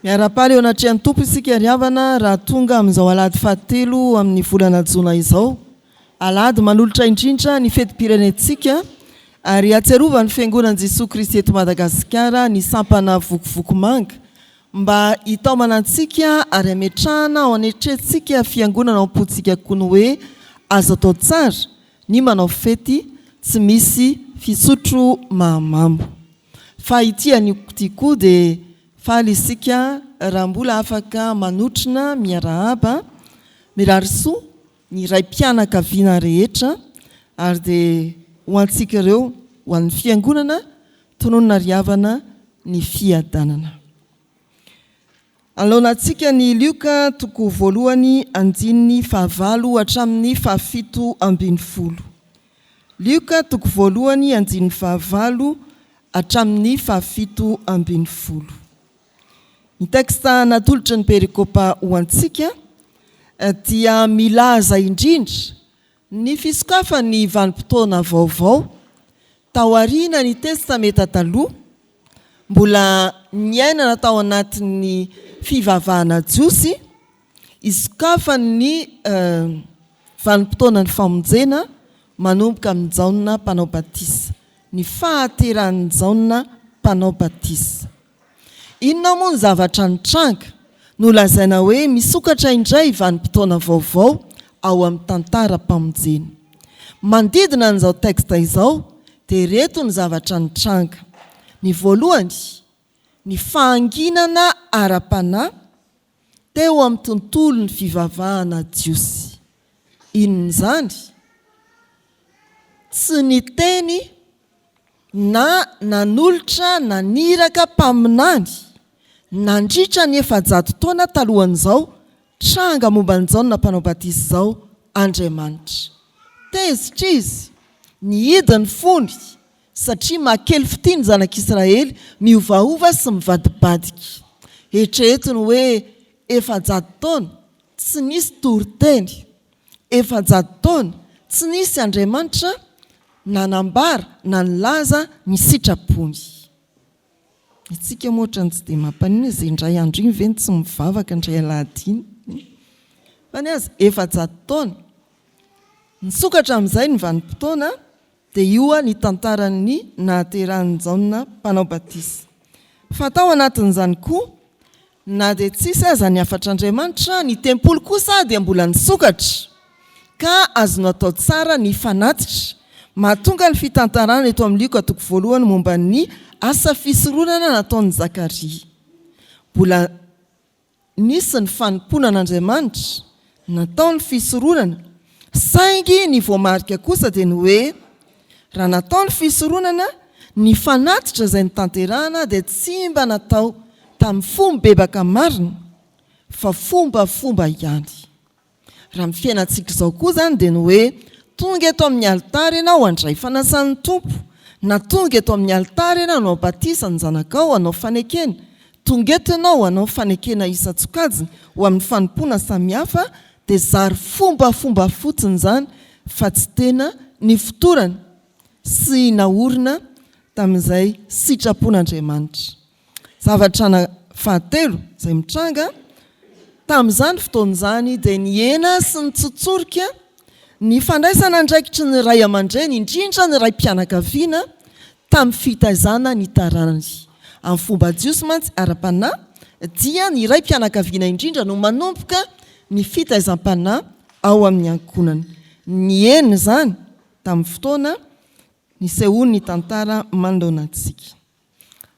Miara-paly eo anatrehan'ny tompo isika riavana raha tonga amin'izao alady fahatelo amin'ny volana jona izao. Alady manolotra indrindra ny fetim-pirenentsika ary atsiarovany fiangonan'i Jesosy Kristy eto Madagasikara ny sampana vokovoko manga mba hitaomana antsika ary ametrahana ao anetrentsika fiangonana ao am-pontsika koa ny hoe azo atao tsara ny manao fety tsy misy fisotro mahamamo. Fa ity an'ity koa dia faly isika raha mbola afaka manotrina miarahaba mirary soa ny ray mpianakaviana rehetra ary dia ho antsika ireo ho an'ny fiangonana tononona riavana ny fiadanana. Alohanantsika ny Lioka toko voalohany andininy fahavalo hatramin'ny fahafito ambin'ny folo. Lioka toko voalohany andininy fahavalo hatramin'ny fahafito ambin'ny folo. Ny teksta natolotry ny perikopa ho antsika dia milaza indrindra ny fisokafan'ny vanim-potoana vaovao tao aoriana ny testameta taloha mbola niainana tao anatin'ny fivavahana jiosy isokafan'ny vanim-potoana ny famonjena manomboka amin'ny jaona mpanao batisa, ny fahaterahan'ny jaona mpanao batisa. Inona moa ny zavatra nitranga no lazaina hoe misokatra indray vanim-potoana vaovao ao amin'ny tantara-pamonjena. Mandidina an'izao teksta izao dia reto ny zavatra nitranga. Ny voalohany, ny fahanginana ara-panahy teo amin'ny tontolo ny fivavahana jiosy. Inon'izany? Tsy ny teny na nanolotra naniraka mpaminany nandritra ny 700 taona talohan'izao tranga momba ny jaona mpanao batisa izao Andriamanitra. Tezitra izy ny hidiny fony satria makely fity ny zanak'Israely miovaova sy mivadibadika. Eritreretiny hoe 700 taona tsy nisy toriteny, 700 taona tsy nisy Andriamanitra nanambara na nilaza ny sitrapony. Itsika moa ohatrany tsy dia mampanina izay indray andro iny veny tsy mivavaka indray alahady iny. Fa ny azy 700 taona nisokatra amin'izay ny vanim-potoana dia io ny tantaran'ny nahaterahan'ny jaona mpanao batisa. Fa tao anatin'izany koa na dia tsisy aza ny afatr'Andriamanitra ny tempolo kosa dia mbola nisokatra ka azony atao tsara ny fanatitra. Mahatonga ny fitantarana eto amin'ny Lioka toko voalohany momba ny asa fisoronana nataon'i Zakaria. Mbola nisy ny fanompona an'Andriamanitra nataony fisoronana, saingy ny voamarika kosa dia ny hoe raha nataony fisoronana ny fanatitra izay nitanterahana dia tsy mba natao tamin'ny fomba bebaka marina fa fombafomba ihany. Raha amin'ny fiainantsika izao koa izany dia ny hoe tonga eto amin'ny alitara ianao handray fanasan'ny tompo, na tonga eto amin'ny alitara ianao hanao batisa ny zanakao, hanao fanekena, tonga eto ianao hanao fanekena isan-tsokajiny ho amin'ny fanompona samihafa dia zary fombafomba fotsiny izany fa tsy tena ny fotorana sy naorina tamin'izay sitrapon'Andriamanitra. Zavatra fahatelo izay mitranga tamin'izany fotoan'izany dia ny hena sy ny tsotsorika ny fandraisana andraikitry ny ray aman-dreny indrindra ny ray mpianakaviana tamin'ny fitaizana ny tarany. Amin'ny fomba jiosy mantsy ara-panahy dia ny ray mpianakaviana indrindra no manomboka ny fitaizam-panahy ao amin'ny ankonana. Ny hena izany tamin'ny fotoana ny sehoany ny tantara manoloana antsika.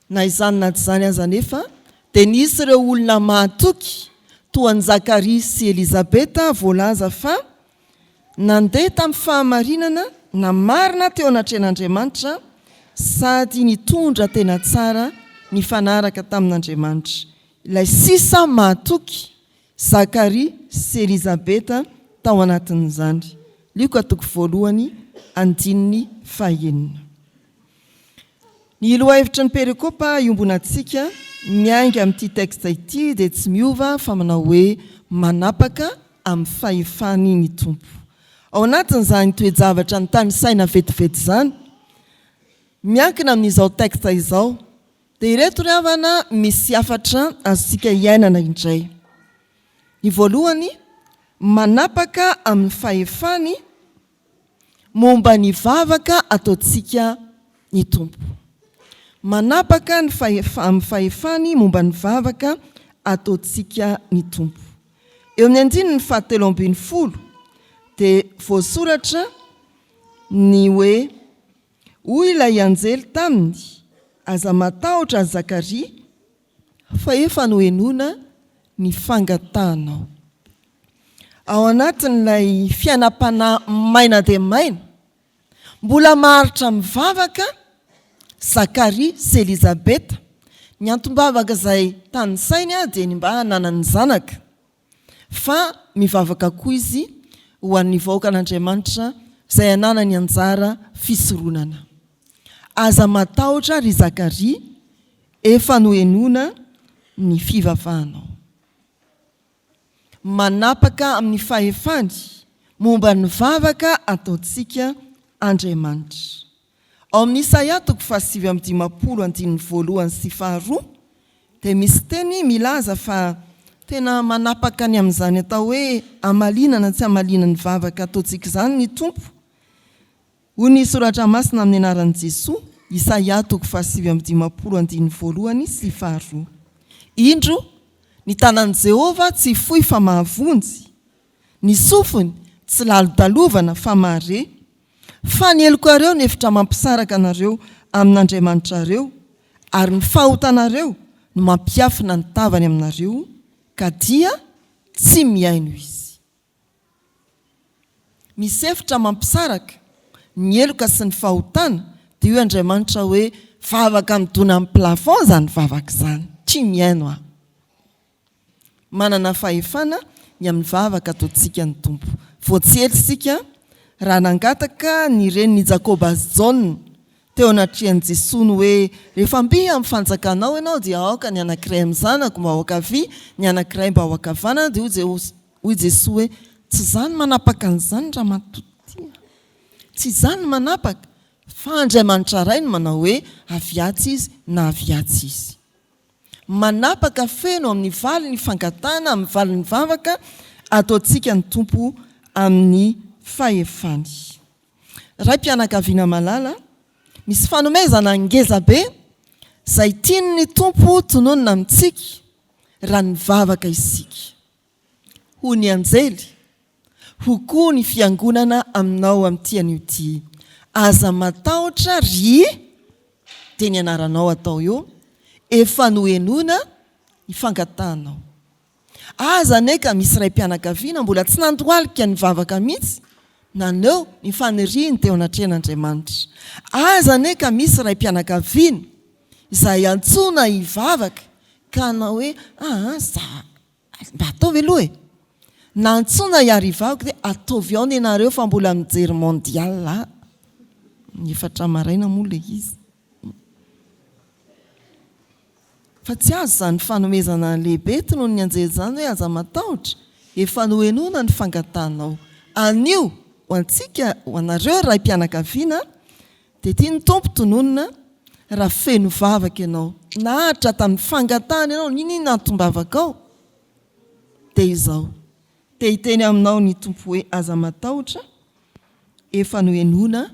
Na izany na tsy izany aza nefa dia nisy ireo olona mahatoky toa ny Zakaria sy Elizabeta voalaza fa nandeha tamin'ny fahamarinana na marina teo anatren'Andriamanitra sady nitondra tena tsara ny fanaraka tamin'Andriamanitra. Ilay sisa mahatoky Zakaria sy Elizabeta tao anatin'izany. Lioka toko voalohany andininy fahaenina. Ny lohahevitry ny perikopa iombonantsika miainga amin'ity teksta ity dia tsy miova fa manao hoe manapaka amin'ny fahefany ny tompo. Ao anatin'izany toe-javatra ny tany saina vetivety izany miankina amin'izao teksta izao dia ireto ry havana misy afatra azontsika iainana indray. Ny voalohany, manapaka amin'ny fahefany momba ny vavaka ataontsika ny tompo. Manapaka amin'ny fahefany momba ny vavaka ataontsika ny tompo. Eo amin'ny andininy 17 dia voasoratra ny hoe hoy ilay anjely taminy, aza matahotra Zakaria fa efa nohenoina ny fangatahanao. Ao anatin'ilay fiainam-panahy maina dia maina, mbola maharitra mivavaka Zakaria sy Elizabeta. Ny antom-bavaka izay tany sainy dia ny mba hananany zanaka, fa mivavaka koa izy ho an'ny vahoaka an'Andriamanitra izay hananany anjara fisoronana. Aza matahotra ry Zakaria, efa nohenoina ny fivavahanao. Manapaka amin'ny fahefany momba ny vavaka ataontsika Andriamanitra. Ao amin'ny Isaia 7:1-2 dia misy teny milaza fa tena manapaka ny amin'izany atao hoe amalinana tsy amalinana ny vavaka ataontsika izany ny tompo. Hoy ny soratra masina amin'ny anaran'i Jesosy, Isaia 7:1-2. Indro ny tanan'i Jehova tsy fohy fa mahavonjy, ny sofiny tsy lalo-dalovana fa mahare. Fa ny helokareo ny efitra mampisaraka anareo amin'Andriamanitrareo, ary ny fahotanareo no mampiafina ny tavany aminareo, ka dia tsy miaino izy. Misy efitra mampisaraka ny heloka sy ny fahotana, dia io Andriamanitra hoe vavaka midona amin'ny plafond zany vavaka izany, tsy miaino aho. Manana fahefana ny amin'ny vavaka ataontsika ny tompo. Voatsely sika raha nangataka ny reniny Jakoba sy Jaona teo anatrihan'i Jesosy hoe rehefa mby amin'ny fanjakanao ianao dia aoka ny anankiray amin'ny zanako mba ho ankavia, ny anankiray mba ho ankavanana. Dia hoy Jesosy hoe tsy izany manapaka an'izany raha matotia, tsy izany manapaka, fa Andriamanitra ray no manao hoe aviatsy izy na aviatsy izy. Manapaka feno amin'ny valy ny fangatana, amin'ny valy ny vavaka ataontsika ny tompo amin'ny fahefany. Raim-pianakaviana malala, misy fanomezana ngeza be izay tiany ny tompo tononona amintsika raha ny vavaka isika. Hoy ny anjely, ho koa ny fiangonana aminao amin'ity an'io ty. Aza matahotra ry, dia ny anaranao atao eo, efa nohenoina ny fangatahanao. Aza neka misy raim-pianakaviana mbola tsy nandohalika ny vavaka mihitsy, naneo ny faniriany teo anatrehan'Andriamanitra. Aza neka misy raim-pianakaviana izay antsona hivavaka ka anao hoe mba ataovy aloha e. Na antsona hiary hivavaka dia ataovy ao ny ianareo fa mbola mijery mondial. Ny efatra maraina moa le izy. Fa tsy azo izany fanomezana lehibe toy ny anjely izany hoe aza matahotra, efa nohenoina ny fangatahanao. Anio ho antsika, ho anareo raim-pianakaviana, dia tia ny tompo tononona raha feno vavaka ianao. Nahatra tamin'ny fangatahana ianao, ninona antom-bavaka ao? Dia izao, dia hiteny aminao ny tompo hoe aza matahotra, efa nohenoina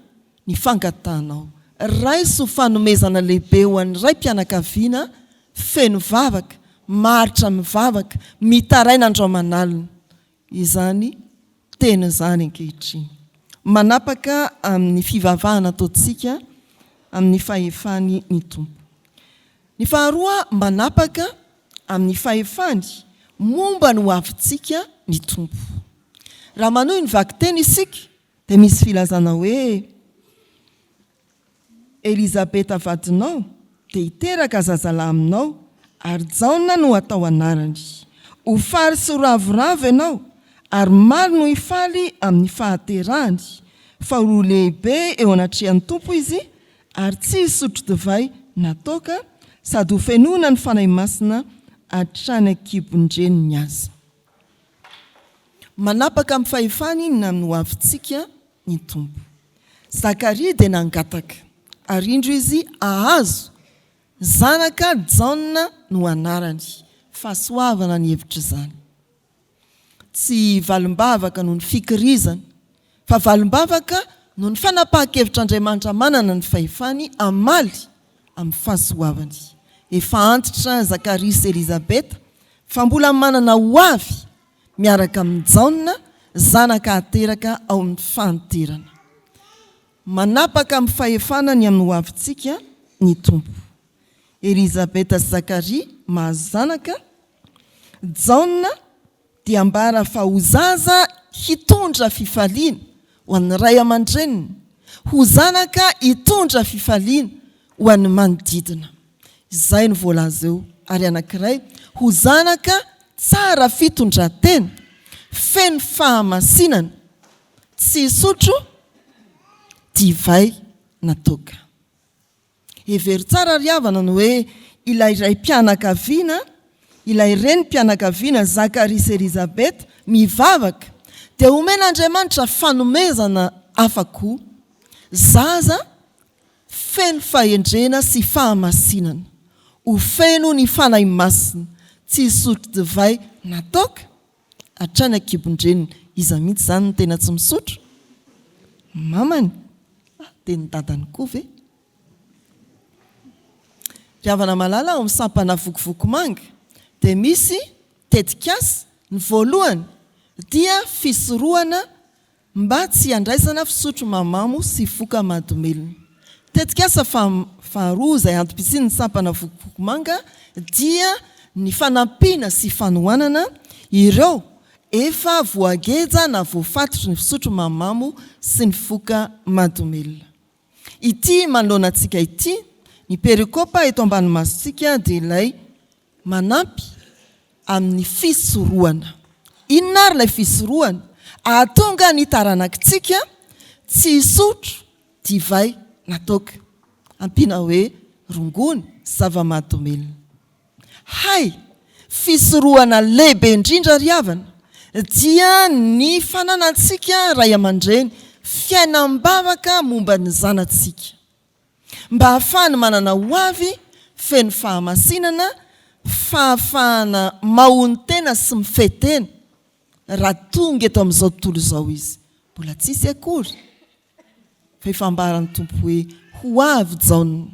ny fangatahanao. Raiso fanomezana lehibe ho an'ny raim-pianakaviana feno vavaka, maharitra mivavaka, mitaraina andro manalina. Izany teny izany ankehitriny. Manapaka amin'ny fivavahana ataontsika amin'ny fahefany ny tompo. Ny faharoa, manapaka amin'ny fahefany momba ny hoavintsika ny tompo. Raha manohy ny vaky-teny isika dia misy filazana hoe Elizabeta vadinao dia hiteraka zazalahy aminao, ary Jaona no atao anarany. Ho fary sy ho ravoravo ianao, ary maro no hifaly amin'ny fahaterahany. Fa ho lehibe eo anatrehan'ny tompo izy, ary tsy hisotro divay na toaka, sady ho fenoina ny fanahy masina hatrany ankibon-dreniny azy. Manapaka amin'ny fahefany na amin'ny hoavintsika ny tompo. Zakaria dia nangataka, ary indro izy ahazo zanaka Jaona no anarany, fahasoavana ny hevitra izany. Tsy valim-bavaka noho ny fikirizana, fa valim-bavaka noho ny fanapahan-kevitra Andriamanitra manana ny fahefany amaly amin'ny fahasoavany. Efa antitra Zakaria sy Elizabeta fa mbola manana ho avy miaraka amin'ny Jaona, zanaka ateraka ao amin'ny fanterana. Manapaka amin'ny fahefana ny amin'ny ho avintsika ny tompo. Elizabeta sy Zakaria mahazanaka, Jaona dia ambara fa ho zaza hitondra fifaliana ho an'ny ray aman-dreniny, ho zanaka hitondra fifaliana ho an'ny manodidina. Izay no voalaza eo. Ary anankiray, ho zanaka tsara fitondran-tena, feno fahamasinana, tsy hisotro divay natoka. Hevery tsara ry havana ny hoe ilay ray mpianakaviana, ilay reny mpianakaviana Zakaria sy Elizabeta mivavaka dia omen'Andriamanitra fanomezana afa-ko, zaza feno fahendrena sy fahamasinana, ho feno ny fanahy masina, tsy hisotro divay natoka, hatrany ankibon-dreniny. Iza mihitsy izany no tena tsy misotro? Mamany, dia ny dadany koa ve? Ry havana malala ao amin'ny sampana vokovoko manga dia misy tetikasa. Ny voalohany dia fisorohana mba tsy handraisana fisotro mamamo sy foka mahadomelina. Tetikasa faharoa izay antom-pisian'ny sampana vokovoko manga dia ny fanampiana sy fanohanana ireo efa voageja na voafatotry ny fisotro mamamo sy ny foka mahadomelina. Ity manoloana antsika ity, ny perikopa eto ambany masontsika dia ilay manampy amin'ny fisorohana. Inona ary ilay fisorohana? Ahatonga ny taranakitsika tsy hisotro divay natoka. Ampiana hoe rongony, zava-mahadomelina. Hay, fisorohana lehibe indrindra ry havana dia ny fananantsika ray aman-dreny fiainam-bavaka momba ny zanantsika, mba hahafahany manana ho avy feno fahamasinana, fahafahana mahony tena sy mifetena. Raha tonga eto amin'izao tontolo izao izy, mbola tsisy akory fa efa ambaran'ny tompo hoe ho avy Jaona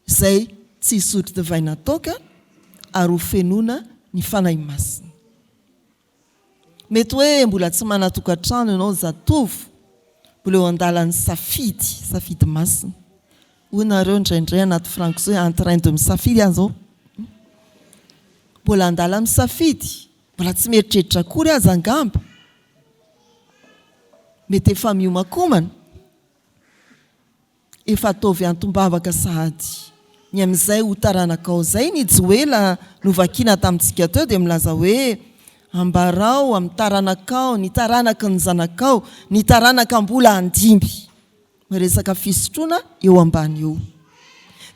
izay tsy hisotro divay natoka ary ho fenoina ny fanahy masina. Mety hoe mbola tsy manatokantrano ianao zatovo, mbola eo an-dalan'ny safidy masina. Hoy nareo indraindray anaty frankois hoe en train de misafidy an'izao. Mbola an-dala misafidy, mbola tsy mieritreritra akory aza angamba. Mety efa miomakomana, efa ataovy antom-bavaka sahady ny amin'izay ho taranakao. Zay ny Joela novakiana tamintsika teo dia milaza hoe ambarao amin'ny taranakao, ny taranaky ny zanakao, ny taranaka mbola andimby. Miresaka fisotroana eo ambany eo.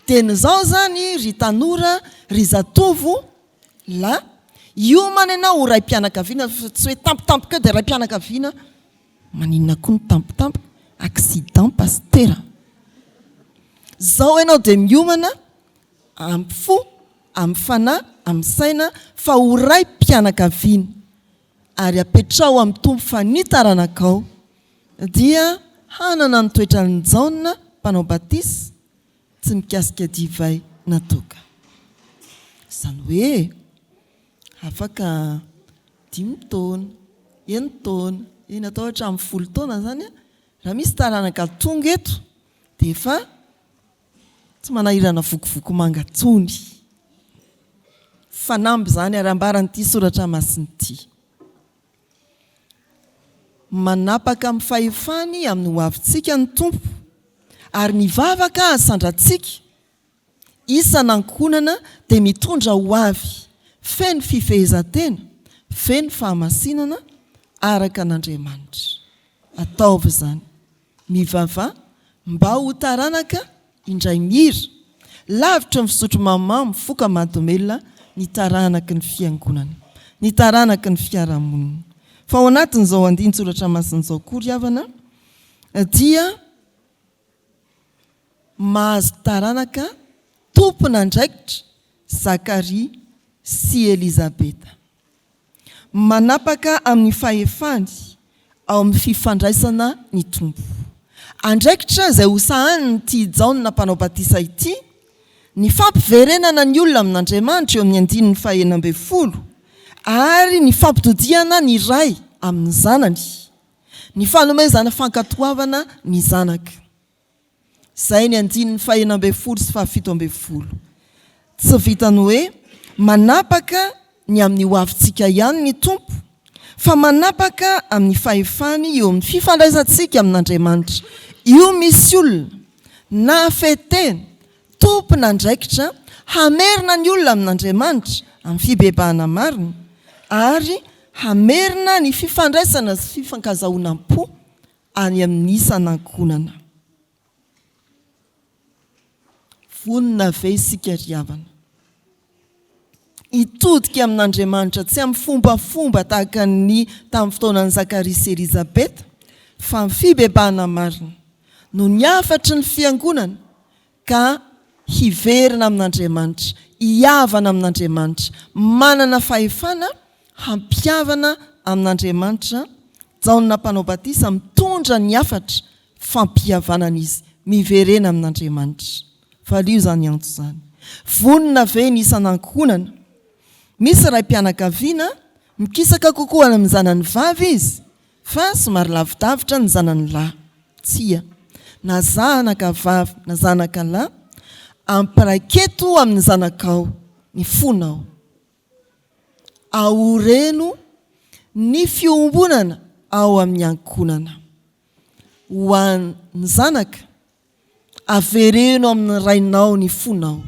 Tenizao zany ry tanora, ry zatovo, la hiomana ianao ho ray mpianakaviana, tsy hoe tampotampoka dia ray mpianakaviana. Maninona koa ny tampotampoka? Accident pasteur. Zao ianao dia miomana amin'ny fo, amin'ny fanahy, amin'ny saina fa ho ray mpianakaviana ary apetrao amin'ny tompo fa ny taranakao dia hanana ny toetra ny Jaona mpanao batisy, tsy mikasika divay natoka. Izany hoe afaka 5 taona, 1 taona, eny atao hatramin'ny 10 taona zany raha misy taranaka tonga eto dia efa tsy manahirana vokovoko manga tsony. Fanamby zany ary ambaran'ity soratra masiny ity. Manapaka amin'ny fahefany amin'ny ho avintsika ny tompo ary mivavaka asandratsika isan'ankonana dia mitondra ho avy feno fifehezan-tena, feno fahamasinana araka an'Andriamanitra. Ataovy zany mivava mba ho taranaka indray mira, lavitra ny fisotro mamamo, foka mahadomelina, ny taranaky ny fiangonana, ny taranaky ny fiarahamonina. Fa ao anatin'izao andin-tsoratra masin'izao koa ry havana dia mahazo taranaka tompona andraikitra Zakaria sy Elizabeta. Manapaka amin'ny fahefany ao amin'ny fifandraisana ny tompo. Andraikitra izay hosahany ity Jaona mpanao batisa ity, ny fampiverenana ny olona amin'Andriamanitra eo amin'ny 9:40 ary ny fampitodiana ny ray amin'ny zanany, ny fanomezana fankatoavana ny zanaka. Zay ny 9:40 sy 17. Tsy vitany hoe manapaka ny amin'ny hoavintsika ihany ny tompo, fa manapaka amin'ny fahefany eo amin'ny fifandraisantsika amin'Andriamanitra. Io misy olona na fetena tompona andraikitra hamerina ny olona amin'Andriamanitra amin'ny fibebahana marina ary hamerina ny fifandraisana sy fifankazahoanam-po any amin'ny isan'ankonana. Vonina ve isika ry havana? Itodika amin'Andriamanitra tsy amin'ny fombafomba tahaka ny tamin'ny fotoanan'i Zakaria sy Elizabeta, fa amin'ny fibebahana marina no ny afatry ny fiangonana ka hiverina amin'Andriamanitra, hiavana amin'Andriamanitra, manana fahefana hampiavana amin'Andriamanitra. Jaona mpanao batisa mitondra ny afatra fampiavanana izy, miverena amin'Andriamanitra. Valio zany antso zany. Vonina ve ny isan'ankonana? Misy ray mpianakaviana mikisaka kokoa amin'ny zanany vavy izy, fa somary lavidavitra ny zanany lahy. Tsia, na zanaka vavy na zanaka lahy, ampiraiketo amin'ny zanakao ny fonao. Aoreno ny fiombonana ao amin'ny ankonana. Ho an'ny zanaka, avereno amin'ny rainao ny fonao.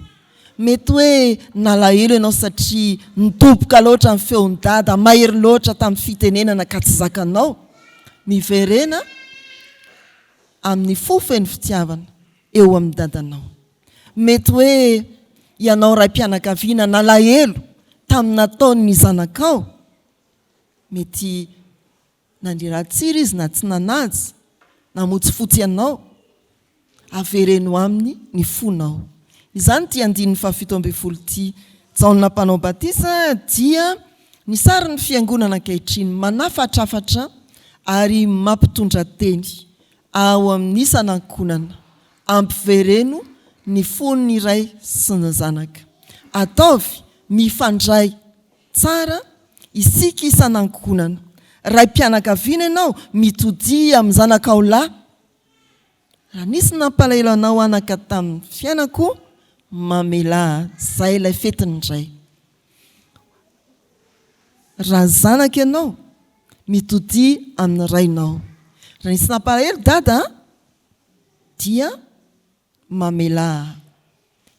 Mety hoe nalahelo ianao satria nitoboka loatra amin'ny feon-dada, mahery loatra tamin'ny fitenenana ka tsy zakanao. Miverena amin'ny fofeny fitiavana eo amin'ny dadanao. Mety hoe ianao ray mpianakaviana nalahelo tamin'ny nataon'ny zanakao. Mety nandreratsira izy na tsy nanazy, namotsy fotsy ianao. Avereno aminy ny fonao. Izany ty 9:17 ty. Jaona mpanao batisa dia ny sary ny fiangonana ankehitriny, manafatrafatra ary mampitondra teny ao amin'ny isan'ankonana, ampivereno ny fon'ny ray sy ny zanaka. Ataovy mifandray tsara isika isan'ankonana. Ray mpianakaviana ianao mitody amin'ny zanakao lahy. Raha nisy nampalahelo anao anaka tamin'ny fiainako, mamela zay ilay fetiny indray. Raha zanaka ianao mitody amin'ny rainao, raha nisy nampalahelo dada, dia mamela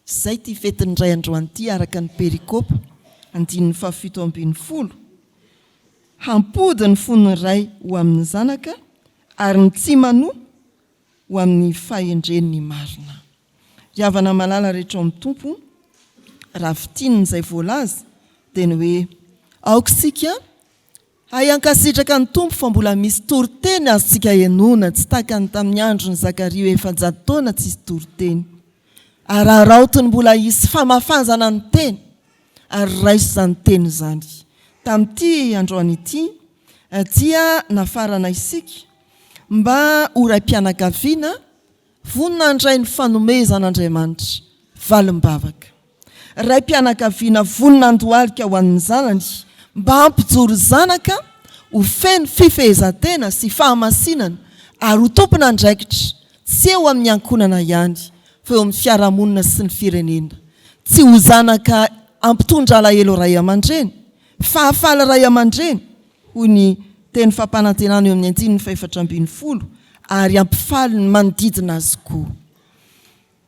zay ty fetiny indray androany ty araka ny perikôpa 9:17. Hampody ny fon'ny ray ho amin'ny zanaka ary ny tsy manoa ho amin'ny fahendren'ny marina. Riavana malala rehetra amin'ny tompo, raha fitiny izay voalaza dia ny hoe aokisika hayankasitraka ny tompo fa mbola misy toriteny azontsika henona, tsy tahaka ny tamin'ny androny Zakaria hoe 100 taona tsy isy toriteny. Ary araotiny mbola hisy famafazana ny teny ary raiso izany teny zany. Tamin'ity androany ity dia nafarana isika mba ho ray-mpianakaviana vonina andray ny fanomezan'Andriamanitra valim-bavaka. Ray-mpianakaviana vonina andohalika ho an'ny zanany mba hampijoro zanaka ho feno fifehezantena sy fahamasinana ary ho tompona andraikitra, tsy eo amin'ny ankonana ihany fa eo amin'ny fiarahamonina sy ny firenena. Tsy ho zanaka ampitondra alahelo ray aman-dreny, fahafaly ray aman-dreny hoy ny teny fampanantenana eo amin'ny 9:40 ary ampifaly ny manodidina azy koa.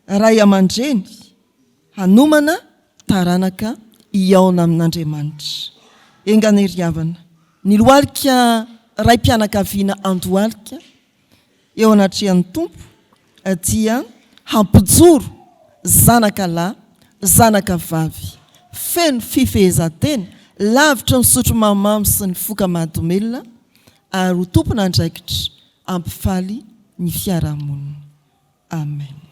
Ray aman-dreny hanomana taranaka hiaona amin'Andriamanitra. Engany ry havana, ny lohalika ray mpianakaviana andohalika eo anatrehan'ny tompo dia hampijoro zanaka lahy, zanaka vavy, feno fifehezantena, lavitra ny sotro mamamy sy ny foka mahadomelona ary ho tompona andraikitra ampifaly ny fiarahamonina. Amen.